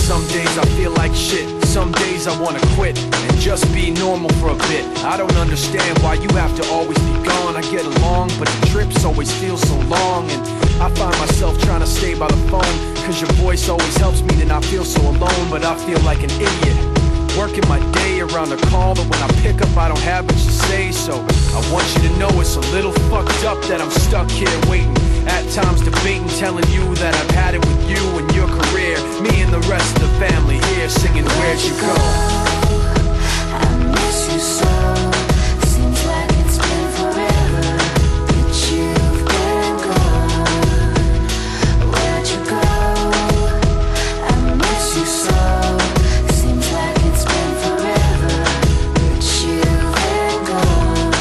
Some days I feel like shit, some days I wanna quit and just be normal for a bit. I don't understand why you have to always be gone. I get along, but the trips always feel so long. And I find myself trying to stay by the phone, cause your voice always helps me to not feel so alone. But I feel like an idiot, working my day around a call that when I pick up I don't have much to say. So I want you to know it's a little fucked up that I'm stuck here waiting, at times debating, telling you that I've had it with you and your career. Me and the rest of the family here singing Where'd You Go? I miss you so. Seems like it's been forever that you've been gone. Where'd you go? I miss you so. Seems like it's been forever that you've been gone.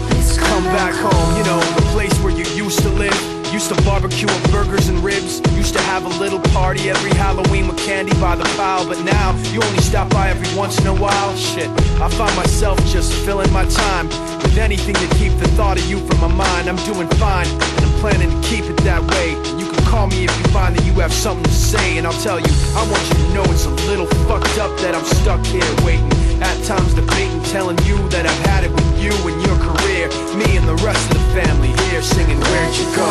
Please come Back home, you know, the place where you used to live. Used to barbecue with burgers and ribs. Used to have a little party every Halloween with candy by the pile. But now, you only stop by every once in a while. Shit, I find myself just filling my time with anything to keep the thought of you from my mind. I'm doing fine, and I'm planning to keep it that way. You can call me if you find that you have something to say, and I'll tell you, I want you to know it's a little fucked up that I'm stuck here waiting, at times debating, telling you that I've had it with you and your career. Me and the rest of the family here singing Where'd You Go?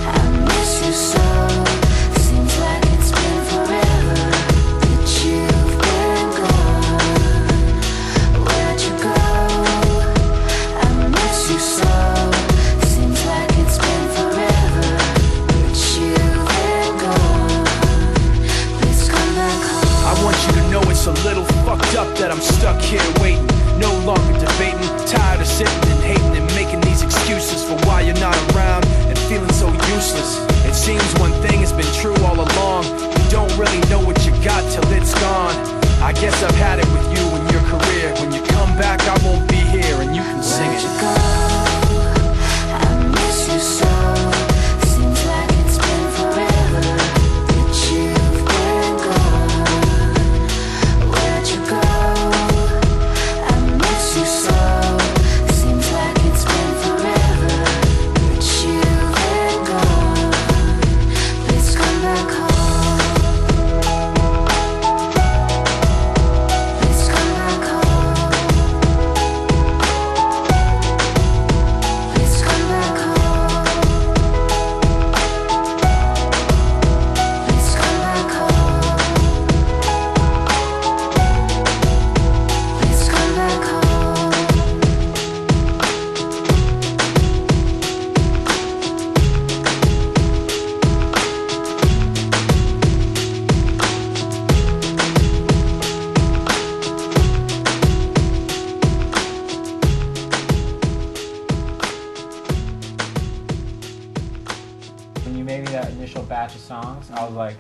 I miss you so. Seems like it's been forever that you've been gone. Where'd you go? I miss you so. Seems like it's been forever that you've been gone. Please come back home. I want you to know it's a little fucked up that I'm stuck here waiting, no longer debating, tired of sitting and hating and making these excuses for why you're not around and feeling so useless. It seems one thing has been true all along, you don't really know what you got till it's gone. I guess I've had it with you and your career. When you come back I won't be here and you can sing Where'd it. you go? I miss you so. Seems like it's been forever that you've been gone. Where'd you go? I miss you so. Seems like it's been forever that you've been gone. Please come back home. Please come back home. Please come back home. Please come back home. Please come back home. When you made me that initial batch of songs, I was like,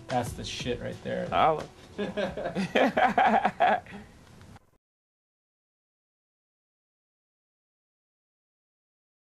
that's the shit right there. Holla.